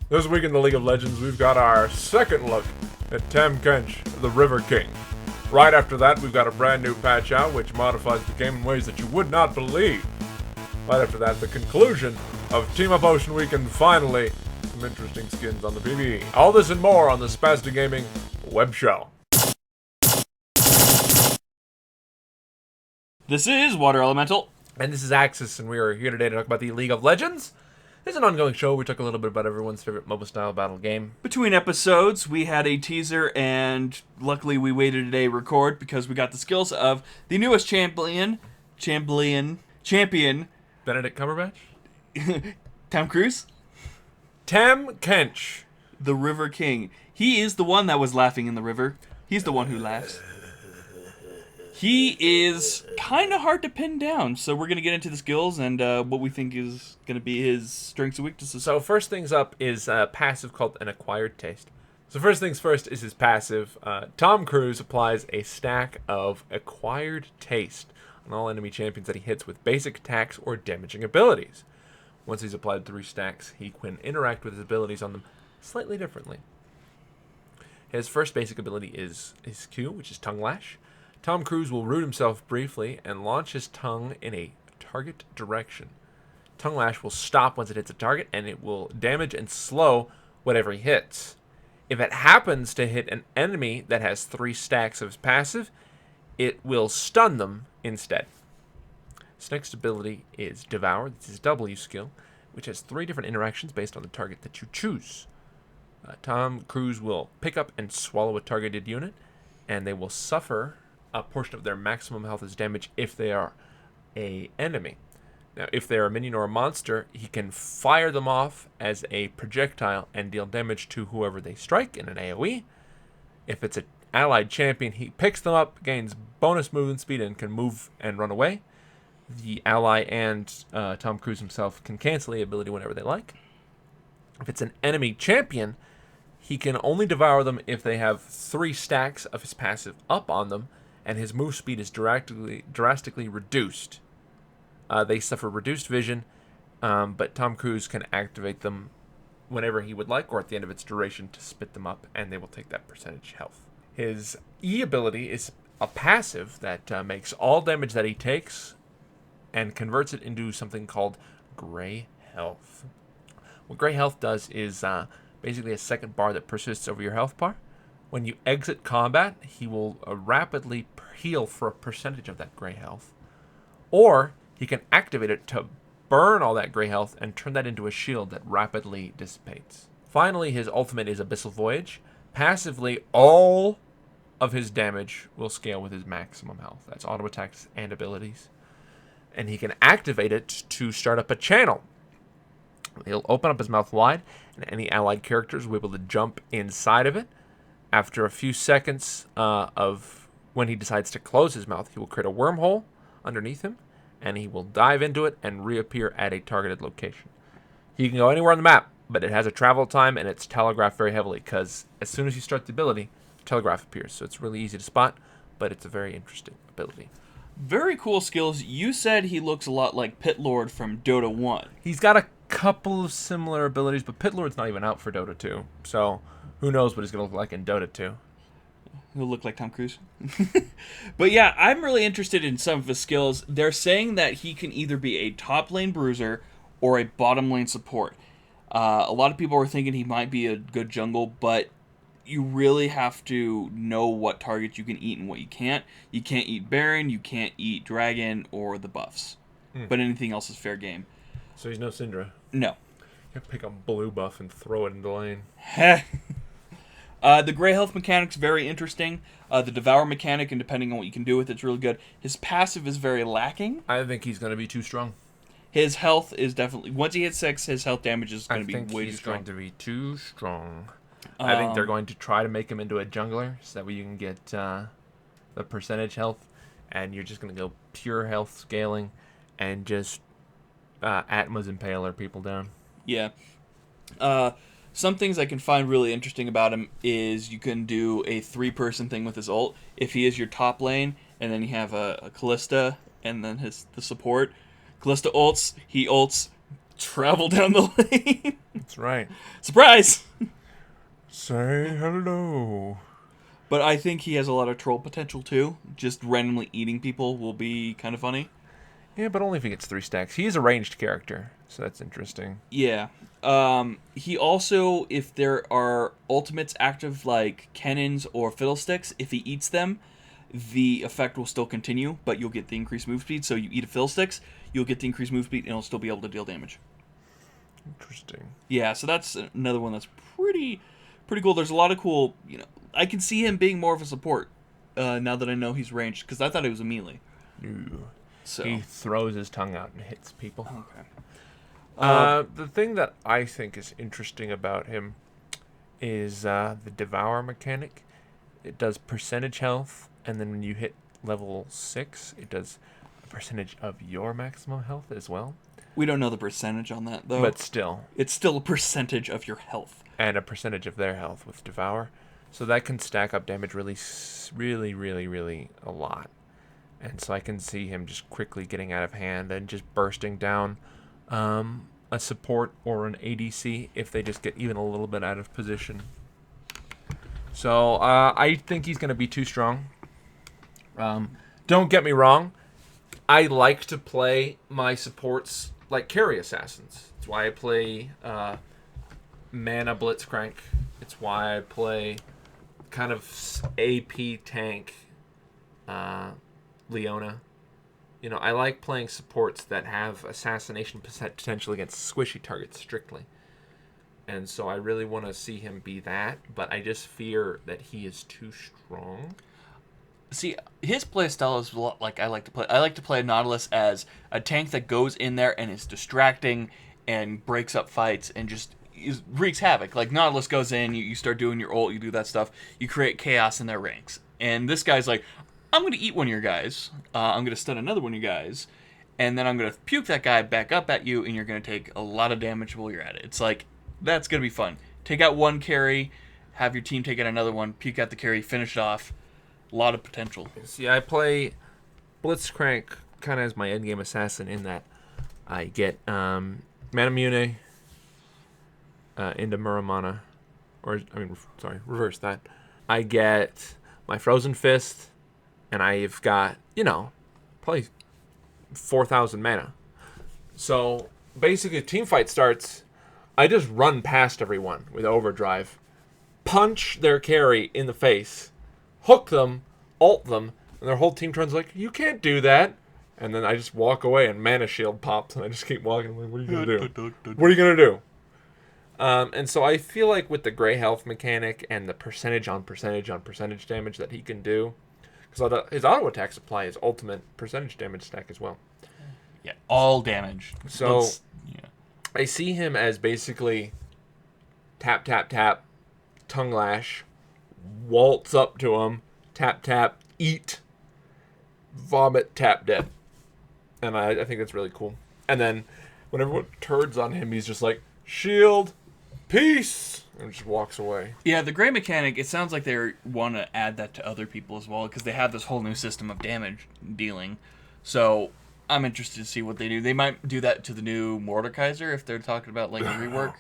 This week in the League of Legends, we've got our second look at Tahm Kench, the River King. Right after that, we've got a brand new patch out, which modifies the game in ways that you would not believe. Right after that, the conclusion of Team Up Ocean Week, and finally, some interesting skins on the PvE. All this and more on the Spazda Gaming web show. This is Water Elemental. And this is Axis, and we are here today to talk about the League of Legends. It's an ongoing show. We talk a little bit about everyone's favorite MOBA-style battle game. Between episodes, we had a teaser, and luckily we waited a day to record because we got the skills of the newest champion, Benedict Cumberbatch? Tom Cruise, Tahm Kench, the River King. He is the one that was laughing in the river. He's the one who laughs. He is kind of hard to pin down, so we're going to get into the skills and what we think is going to be his strengths and weaknesses. So first things up is a passive called an Acquired Taste. So first things first is his passive. Tom Cruise applies a stack of Acquired Taste on all enemy champions that he hits with basic attacks or damaging abilities. Once he's applied 3 stacks, he can interact with his abilities on them slightly differently. His first basic ability is his Q, which is Tongue Lash. Tom Cruise will root himself briefly and launch his tongue in a target direction. Tongue Lash will stop once it hits a target, and it will damage and slow whatever he hits. If it happens to hit an enemy that has 3 stacks of his passive, it will stun them instead. His next ability is Devour. This is his W skill, which has 3 different interactions based on the target that you choose. Tom Cruise will pick up and swallow a targeted unit, and they will suffer a portion of their maximum health as damage if they are a enemy. Now, if they're a minion or a monster, he can fire them off as a projectile and deal damage to whoever they strike in an AoE. If it's an allied champion, he picks them up, gains bonus movement speed, and can move and run away. The ally and Tom Cruise himself can cancel the ability whenever they like. If it's an enemy champion, he can only devour them if they have 3 stacks of his passive up on them, and his move speed is drastically reduced. They suffer reduced vision, but Tom Cruise can activate them whenever he would like, or at the end of its duration, to spit them up, and they will take that percentage health. His E ability is a passive that makes all damage that he takes and converts it into something called Gray Health. What Gray Health does is basically a second bar that persists over your health bar. When you exit combat, he will rapidly heal for a percentage of that gray health. Or he can activate it to burn all that gray health and turn that into a shield that rapidly dissipates. Finally, his ultimate is Abyssal Voyage. Passively, all of his damage will scale with his maximum health. That's auto attacks and abilities. And he can activate it to start up a channel. He'll open up his mouth wide, and any allied characters will be able to jump inside of it. After a few seconds of when he decides to close his mouth, he will create a wormhole underneath him, and he will dive into it and reappear at a targeted location. He can go anywhere on the map, but it has a travel time, and it's telegraphed very heavily, because as soon as you start the ability, telegraph appears. So it's really easy to spot, but it's a very interesting ability. Very cool skills. You said he looks a lot like Pit Lord from Dota 1. He's got a couple of similar abilities, but Pit Lord's not even out for Dota 2, so who knows what he's going to look like in Dota 2. He'll look like Tom Cruise. But yeah, I'm really interested in some of his skills. They're saying that he can either be a top lane bruiser or a bottom lane support. A lot of people are thinking he might be a good jungle, but you really have to know what targets you can eat and what you can't. You can't eat Baron, you can't eat Dragon, or the buffs. But anything else is fair game. So he's no Syndra. No. You can pick a blue buff and throw it into lane. The Gray Health mechanic's very interesting. The Devour mechanic, and depending on what you can do with it's really good. His passive is very lacking. I think he's going to be too strong. His health is definitely... Once he hits 6, his health damage is going to be way too strong. I think he's going to be too strong. I think they're going to try to make him into a jungler, so that way you can get the percentage health, and you're just going to go pure health scaling, and just Atma's Impaler people down. Yeah. Some things I can find really interesting about him is you can do a 3-person thing with his ult. If he is your top lane, and then you have a Callista, and then the support. Callista ults, he ults, travel down the lane. That's right. Surprise! Say hello. But I think he has a lot of troll potential too. Just randomly eating people will be kind of funny. Yeah, but only if he gets 3 stacks. He is a ranged character, so that's interesting. Yeah. He also, if there are ultimates active like cannons or fiddlesticks, if he eats them, the effect will still continue, but you'll get the increased move speed. So you eat a fiddlesticks, you'll get the increased move speed, and it'll still be able to deal damage. Interesting. Yeah, so that's another one that's pretty cool. There's a lot of cool, I can see him being more of a support now that I know he's ranged, because I thought he was a melee. Ooh. So He throws his tongue out and hits people. okay. The thing that I think is interesting about him is the Devour mechanic. It does percentage health, and then when you hit level 6, it does a percentage of your maximum health as well. We don't know the percentage on that though. But still. It's still a percentage of your health. And a percentage of their health with Devour. So that can stack up damage really a lot. And so I can see him just quickly getting out of hand and just bursting down a support or an ADC if they just get even a little bit out of position. So I think he's going to be too strong. Don't get me wrong. I like to play my supports like carry assassins. It's why I play Mana Blitzcrank. It's why I play kind of AP tank Leona. I like playing supports that have assassination potential against squishy targets strictly. And so I really want to see him be that, but I just fear that he is too strong. See, his playstyle is a lot like I like to play. I like to play Nautilus as a tank that goes in there and is distracting and breaks up fights and just wreaks havoc. Like, Nautilus goes in, you start doing your ult, you do that stuff, you create chaos in their ranks. And this guy's like, I'm going to eat one of your guys, I'm going to stun another one of you guys, and then I'm going to puke that guy back up at you, and you're going to take a lot of damage while you're at it. It's like, that's going to be fun. Take out one carry, have your team take out another one, puke out the carry, finish it off. A lot of potential. See, I play Blitzcrank kind of as my endgame assassin in that I get Manamune into Muramana. Reverse that. I get my Frozen Fist, and I've got, probably 4,000 mana. So, basically, team fight starts, I just run past everyone with overdrive, punch their carry in the face, hook them, ult them, and their whole team turns like, you can't do that. And then I just walk away and Mana Shield pops, and I just keep walking. I'm like, what are you going to do? What are you going to do? And so I feel like with the gray health mechanic and the percentage on percentage damage that he can do, because his auto attack supply is ultimate percentage damage stack as well. Yeah, all damage. So I see him as basically tap, tap, tap, tongue lash, waltz up to him, tap, tap, eat, vomit, tap, dead. And I think that's really cool. And then when everyone turns on him, he's just like, shield, peace, and just walks away. Yeah, the gray mechanic, it sounds like they want to add that to other people as well, because they have this whole new system of damage dealing. So I'm interested to see what they do. They might do that to the new Mordekaiser if they're talking about like a rework.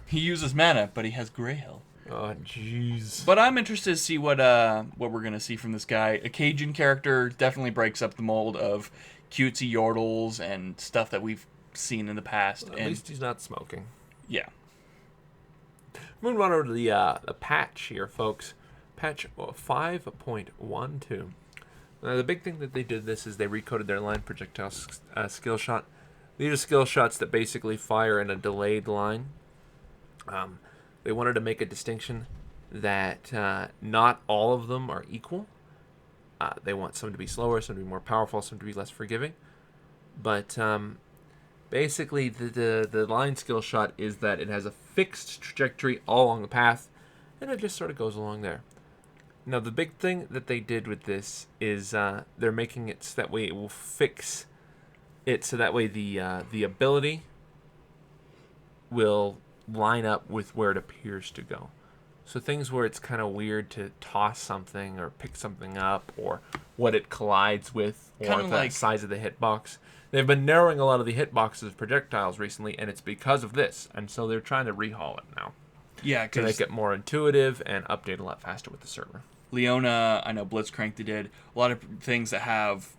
He uses mana, but he has gray health. Oh, jeez. But I'm interested to see what we're gonna see from this guy. A Cajun character definitely breaks up the mold of cutesy yordles and stuff that we've seen in the past. At least he's not smoking. Yeah. Moving on over to the patch here, folks. Patch 5.12. Now, the big thing that they did this is they recoded their line projectile skill shot. These are skill shots that basically fire in a delayed line. They wanted to make a distinction that not all of them are equal. They want some to be slower, some to be more powerful, some to be less forgiving. But basically, the line skill shot is that it has a fixed trajectory all along the path, and it just sort of goes along there. Now, the big thing that they did with this is they're making it so that way it will fix it so that way the ability will line up with where it appears to go. So things where it's kind of weird to toss something or pick something up, or what it collides with, or Kinda the like- size of the hitbox. They've been narrowing a lot of the hitboxes of projectiles recently, and it's because of this. And so they're trying to rehaul it now Yeah, to make because it more intuitive and update a lot faster with the server. Leona, I know Blitzcrank, they did a lot of things that have,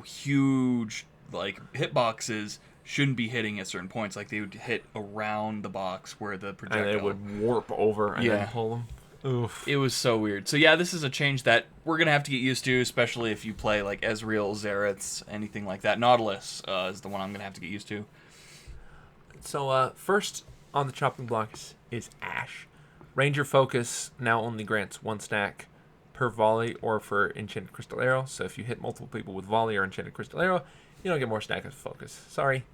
huge like hitboxes shouldn't be hitting at certain points. Like they would hit around the box where the projectile. And they would warp over and Yeah. then pull them. Oof. It was so weird. So yeah, this is a change that we're gonna have to get used to, especially if you play like Ezreal, Xeraths, anything like that. Nautilus is the one I'm gonna have to get used to. So first on the chopping block is Ashe. Ranger Focus now only grants 1 stack per volley or for Enchanted Crystal Arrow. So if you hit multiple people with volley or Enchanted Crystal Arrow, you don't get more stack of focus. Sorry.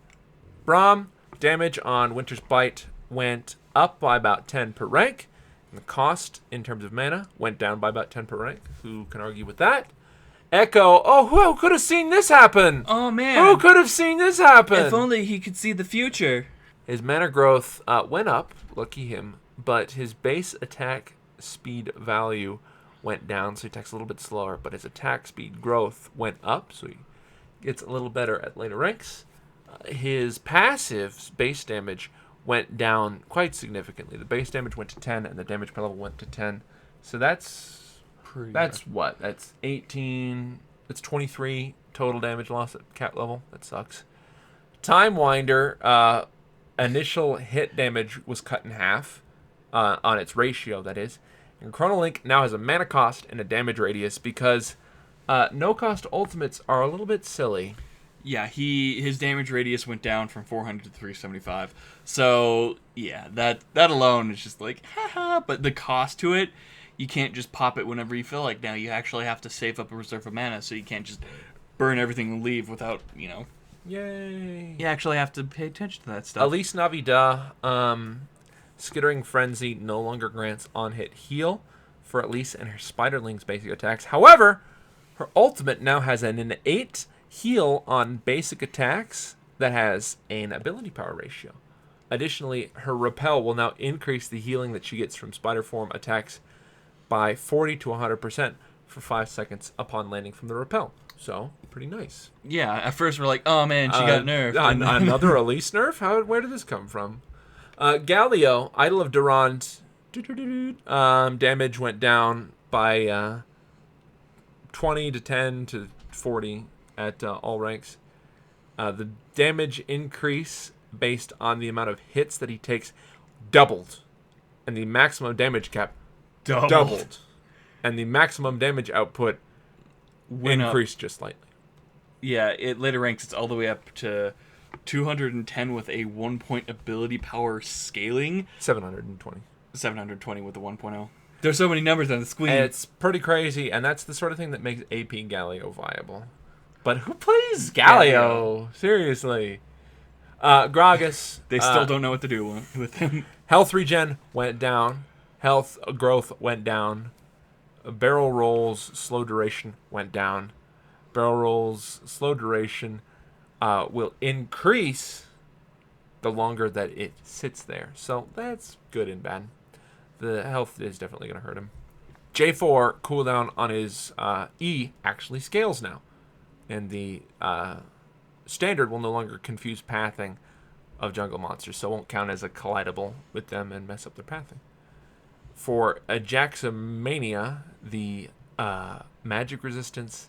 Braum, damage on Winter's Bite went up by about 10 per rank. And the cost in terms of mana went down by about 10 per rank. Who can argue with that? Echo, oh, who could have seen this happen? Oh man! Who could have seen this happen? If only he could see the future. His mana growth went up, lucky him, but his base attack speed value went down, so he attacks a little bit slower, but his attack speed growth went up, so he gets a little better at later ranks. His passive base damage went down quite significantly. The base damage went to 10, and the damage per level went to 10. So that's what? That's 18. That's 23 total damage loss at cat level. That sucks. Time Winder, initial hit damage was cut in half on its ratio, that is. And Chronolink now has a mana cost and a damage radius because no-cost ultimates are a little bit silly. Yeah, his damage radius went down from 400 to 375. So yeah, that alone is just like haha. But the cost to it, you can't just pop it whenever you feel like. Now you actually have to save up a reserve of mana, so you can't just burn everything and leave without Yay! You actually have to pay attention to that stuff. Elise Navida, Skittering Frenzy no longer grants on-hit heal for Elise and her Spiderling's basic attacks. However, her ultimate now has an innate heal on basic attacks that has an ability power ratio. Additionally, her Repel will now increase the healing that she gets from Spider Form attacks by 40 to 100% for 5 seconds upon landing from the Repel. So, pretty nice. Yeah, at first we're like, oh man, she got nerfed. Another Elise nerf? Where did this come from? Galio, Idol of Durand, damage went down by 20 to 10 to 40 at all ranks. The damage increase based on the amount of hits that he takes doubled. And the maximum damage cap doubled. And the maximum damage output increased just slightly. Yeah, it later ranks it's all the way up to 210 with a 1-point ability power scaling. 720. 720 with the 1.0. There's so many numbers on the screen. It's pretty crazy, and that's the sort of thing that makes AP Galio viable. But who plays Galio? Seriously. Gragas. They still don't know what to do with him. Health regen went down. Health growth went down. Barrel rolls slow duration went down. Barrel rolls slow duration will increase the longer that it sits there. So that's good and bad. The health is definitely going to hurt him. J4 cooldown on his E actually scales now. And the standard will no longer confuse pathing of jungle monsters, so it won't count as a collidable with them and mess up their pathing. For Ajaxomania, the magic resistance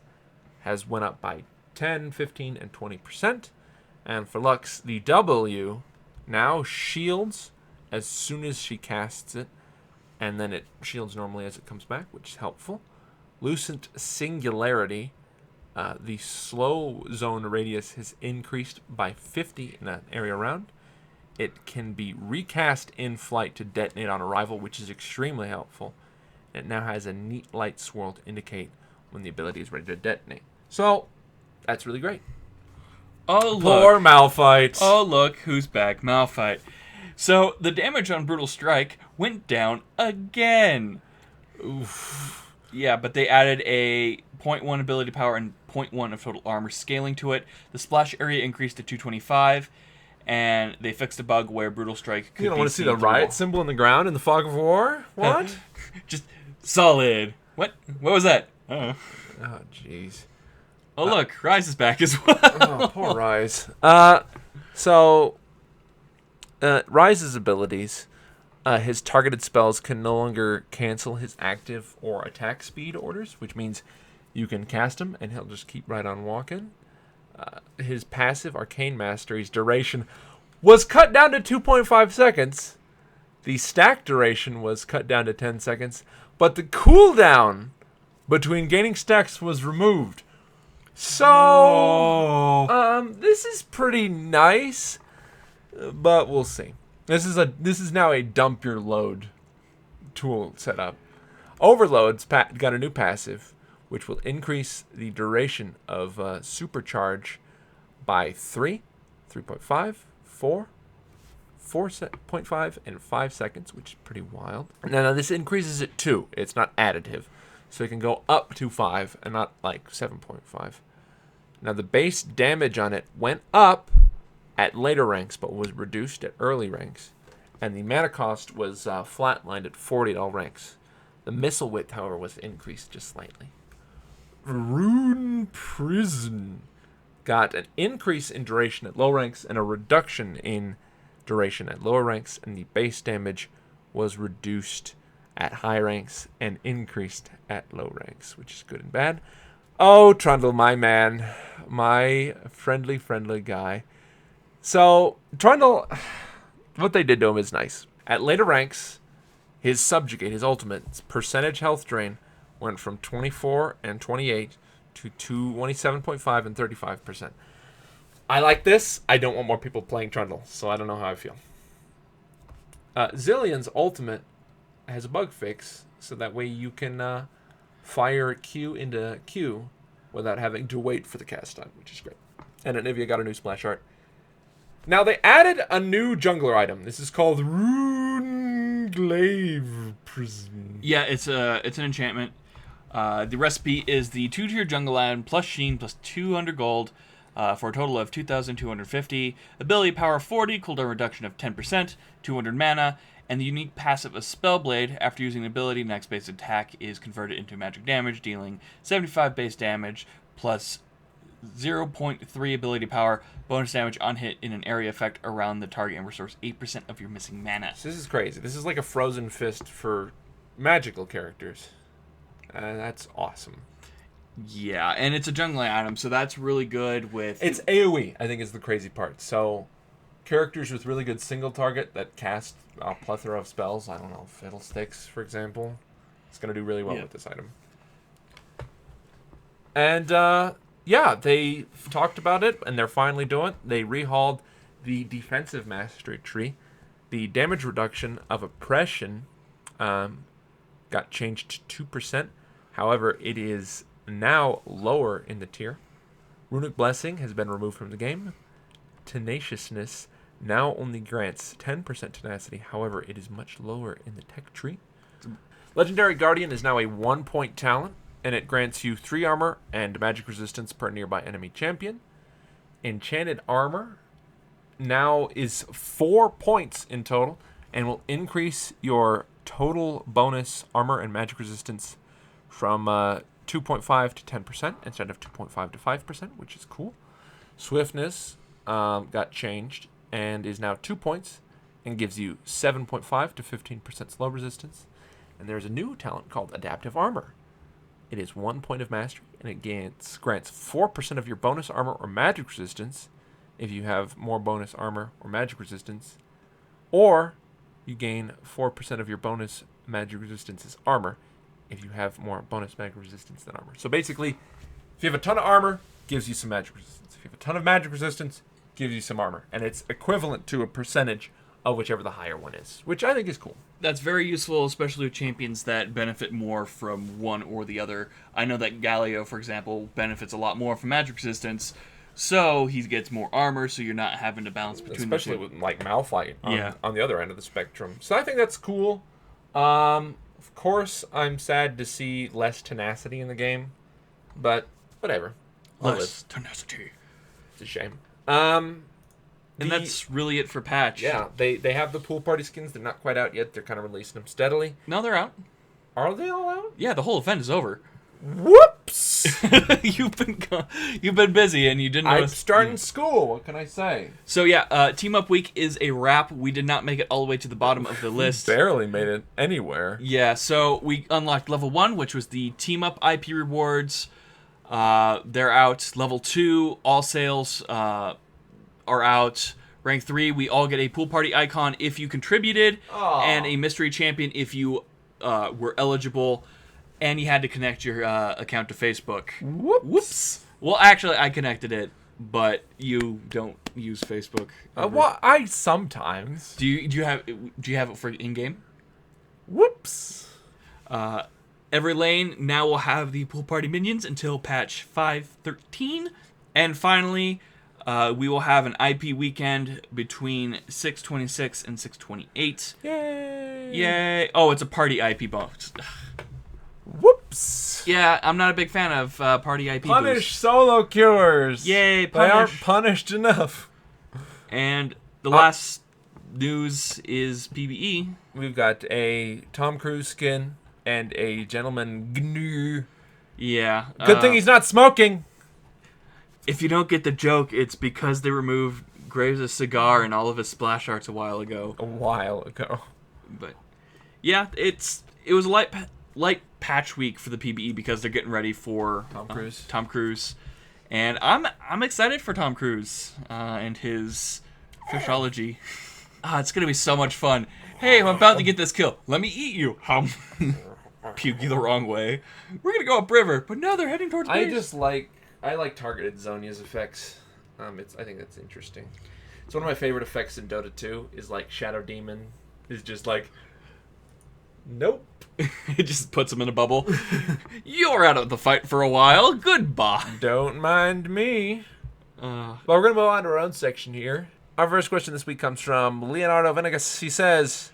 has went up by 10, 15, and 20%. And for Lux, the W now shields as soon as she casts it, and then it shields normally as it comes back, which is helpful. Lucent Singularity, the slow zone radius has increased by 50 in an area around. It can be recast in flight to detonate on arrival, which is extremely helpful. It now has a neat light swirl to indicate when the ability is ready to detonate. So, that's really great. Oh, look. Poor Malphite. Oh, look, who's back? Malphite. So, the damage on Brutal Strike went down again. Oof. Yeah, but they added a 0.1 ability power and 0.1 of total armor scaling to it. The splash area increased to 225. and they fixed a bug where Brutal Strike could You don't be want to see the seen through riot wall. symbol in the ground in the fog of war? What? Just solid. What was that? Oh, jeez. Oh, look, Rise is back as well. Oh, poor Rise. So, Rise's abilities, his targeted spells can no longer cancel his active or attack speed orders, which means you can cast him and he'll just keep right on walking. His passive, Arcane Mastery's duration was cut down to 2.5 seconds. The stack duration was cut down to 10 seconds, but the cooldown between gaining stacks was removed. So, this is pretty nice, but we'll see. This is now a dump your load tool setup. Overload's got a new passive, which will increase the duration of supercharge by 3, 3.5, 4, 4.5, and 5 seconds, which is pretty wild. Now this increases it 2. It's not additive. So it can go up to 5 and not like 7.5. Now the base damage on it went up at later ranks, but was reduced at early ranks. And the mana cost was flatlined at 40 at all ranks. The missile width, however, was increased just slightly. Rune Prison got an increase in duration at low ranks and a reduction in duration at lower ranks, and the base damage was reduced at high ranks and increased at low ranks, which is good and bad. Oh, Trundle, my man. My friendly guy. So, Trundle, what they did to him is nice. At later ranks, his Subjugate, his ultimate, percentage health drain went from 24 and 28 to 27.5 and 35%. I like this. I don't want more people playing Trundle, so I don't know how I feel. Zillion's ultimate has a bug fix, so that way you can fire Q into Q without having to wait for the cast time, which is great. And Anivia got a new splash art. Now they added a new jungler item. This is called Rune Glaive Prism. Yeah, it's an enchantment. The recipe is the 2-tier jungle item plus Sheen plus 200 gold for a total of 2,250. Ability power 40, cooldown reduction of 10%, 200 mana, and the unique passive of Spellblade. After using the ability, next base attack is converted into magic damage, dealing 75 base damage plus 0.3 ability power, bonus damage on hit in an area effect around the target, and restores 8% of your missing mana. So this is crazy. This is like a Frozen Fist for magical characters. That's awesome. Yeah, and it's a jungling item, so that's really good with... It's AoE, I think, is the crazy part. So, characters with really good single target that cast a plethora of spells, I don't know, Fiddlesticks, for example, it's going to do really well with this item. And, yeah, they talked about it, and they're finally doing it. They rehauled the defensive mastery tree. The damage reduction of oppression got changed to 2%. However, it is now lower in the tier. Runic Blessing has been removed from the game. Tenaciousness now only grants 10% tenacity. However, it is much lower in the tech tree. Legendary Guardian is now a 1-point talent, and it grants you 3 armor and magic resistance per nearby enemy champion. Enchanted Armor now is 4 points in total and will increase your total bonus armor and magic resistance from 2.5 to 10% instead of 2.5 to 5%, which is cool. Swiftness got changed and is now 2 points and gives you 7.5 to 15% slow resistance. And there's a new talent called Adaptive Armor. It is 1 point of mastery, and it grants 4% of your bonus armor or magic resistance if you have more bonus armor or magic resistance, or you gain 4% of your bonus magic resistance as armor if you have more bonus magic resistance than armor. So basically, if you have a ton of armor, gives you some magic resistance. If you have a ton of magic resistance, gives you some armor. And it's equivalent to a percentage of whichever the higher one is, which I think is cool. That's very useful, especially with champions that benefit more from one or the other. I know that Galio, for example, benefits a lot more from magic resistance, so he gets more armor, so you're not having to balance between especially the two. with like Malphite on the other end of the spectrum. So I think that's cool. Of course, I'm sad to see less tenacity in the game, but whatever. Less tenacity. It's a shame. And that's really it for patch. Yeah, they have the pool party skins. They're not quite out yet. They're kind of releasing them steadily. No, they're out. Are they all out? Yeah, the whole event is over. Whoops! You've been busy and you didn't I'm notice. starting school. What can I say? So yeah, Team Up Week is a wrap. We did not make it all the way to the bottom of the list. Barely made it anywhere. Yeah, so we unlocked level 1, which was the Team Up IP rewards. They're out. Level 2, all sales are out. Rank 3, we all get a pool party icon if you contributed, and a mystery champion if you were eligible, and you had to connect your account to Facebook. Whoops. Well, actually, I connected it, but you don't use Facebook. Well, I sometimes. Do you have it for in-game? Whoops. Every lane now will have the pool party minions until patch 5.13, and finally, we will have an IP weekend between 6.26 and 6.28. Yay! Yay! Oh, it's a party IP bonus. Whoops. Yeah, I'm not a big fan of party IP Punish boosts. solo cures. Yay, They aren't punish. punished enough. And the last news is PvE. We've got a Tom Cruise skin and a Gentalman Gnar. Yeah. Good thing he's not smoking. If you don't get the joke, it's because they removed Graves' cigar and all of his splash arts a while ago. A while ago. But yeah, it was a light patch week for the PvE because they're getting ready for Tom Cruise. And I'm excited for Tom Cruise and his fishology. It's gonna be so much fun. Hey, I'm about to get this kill. Let me eat you. Puke you the wrong way. We're gonna go upriver, but no, they're heading towards base. I like targeted Zhonya's effects. I think that's interesting. It's one of my favorite effects in Dota 2 is like Shadow Demon is just like, nope. It just puts them in a bubble. You're out of the fight for a while. Goodbye. Don't mind me. Well, we're going to move on to our own section here. Our first question this week comes from Leonardo Venegas. He says,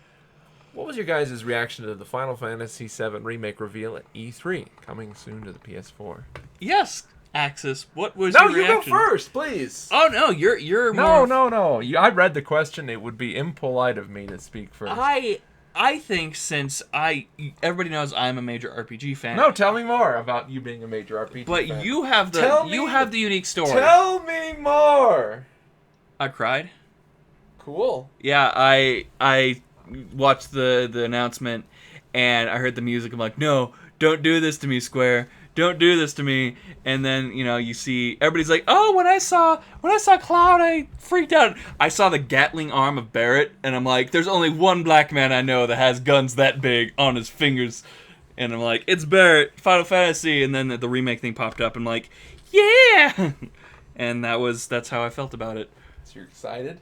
what was your guys' reaction to the Final Fantasy VII Remake reveal at E3, coming soon to the PS4? Yes, Axis. What was your reaction? No, you go first, please. Oh, no, you're No. more... I read the question. It would be impolite of me to speak first. I think since everybody knows I'm a major RPG fan. No, tell me more about you being a major RPG but fan. you have the unique story. Tell me more. I cried. Cool. Yeah, I watched the announcement and I heard the music. I'm like, no, don't do this to me, Square. Don't do this to me. And then, you see everybody's like, oh, when I saw Cloud, I freaked out. I saw the Gatling arm of Barrett, and I'm like, there's only one black man I know that has guns that big on his fingers. And I'm like, it's Barrett, Final Fantasy. And then the remake thing popped up, and I'm like, yeah! And that's how I felt about it. So you're excited?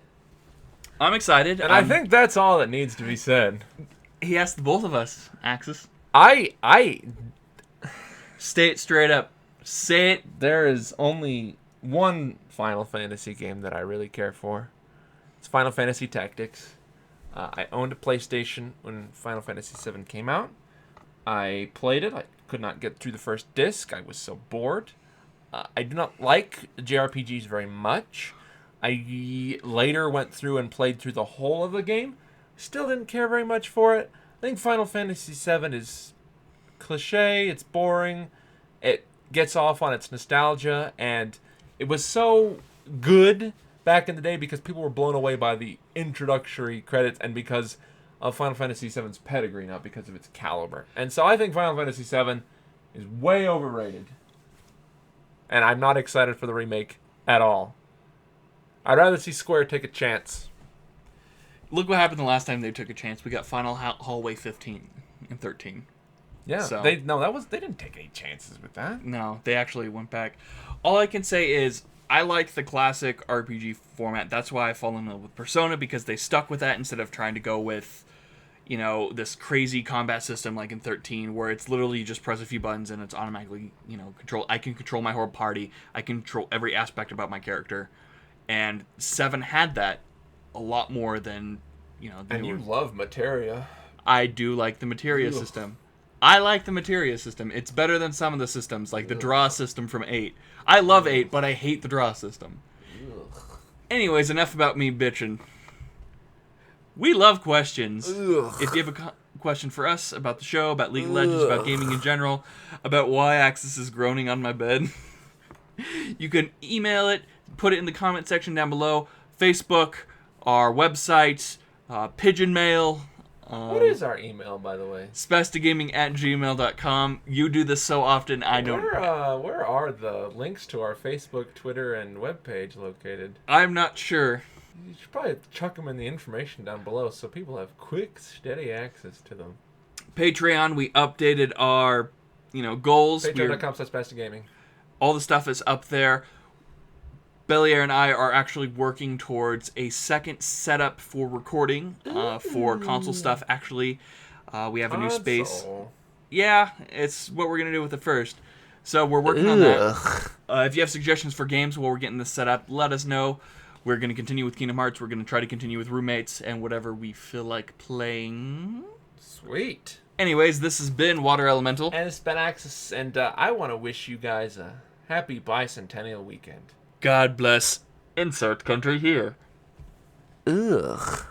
I'm excited. And I think that's all that needs to be said. He asked both of us, Axis. I Say it straight up. Say it. There is only one Final Fantasy game that I really care for. It's Final Fantasy Tactics. I owned a PlayStation when Final Fantasy VII came out. I played it. I could not get through the first disc. I was so bored. I do not like JRPGs very much. I later went through and played through the whole of the game. Still didn't care very much for it. I think Final Fantasy VII is cliche, it's boring, it gets off on its nostalgia, and it was so good back in the day because people were blown away by the introductory credits and because of Final Fantasy VII's pedigree, not because of its caliber. And so I think Final Fantasy VII is way overrated. And I'm not excited for the remake at all. I'd rather see Square take a chance. Look what happened the last time they took a chance. We got Final Hallway 15 and 13. Yeah, So- they didn't take any chances with that. No, they actually went back. All I can say is I like the classic RPG format. That's why I fall in love with Persona, because they stuck with that instead of trying to go with, this crazy combat system like in 13 where it's literally you just press a few buttons and it's automatically, control. I can control my whole party. I can control every aspect about my character. And 7 had that a lot more than, And you love Materia. I do like the Materia system. I like the Materia system. It's better than some of the systems, like the draw system from 8. I love 8, but I hate the draw system. Anyways, enough about me bitching. We love questions. Ugh. If you have a question for us about the show, about League of Legends, about gaming in general, about why Axis is groaning on my bed, you can email it, put it in the comment section down below, Facebook, our website, pigeon mail. What is our email, by the way? spastigaming@gmail.com. You do this so often, I don't... Where are the links to our Facebook, Twitter, and webpage located? I'm not sure. You should probably chuck them in the information down below so people have quick, steady access to them. Patreon, we updated our, goals. Patreon.com/spastigaming. All the stuff is up there. Belair and I are actually working towards a second setup for recording for console stuff. Actually, we have a new space. Yeah, it's what we're going to do with it first. So we're working on that. If you have suggestions for games while we're getting this set up, let us know. We're going to continue with Kingdom Hearts. We're going to try to continue with Roommates and whatever we feel like playing. Sweet. Anyways, this has been Water Elemental. And it's been Axis, and I want to wish you guys a happy bicentennial weekend. God bless. Insert country here. Ugh.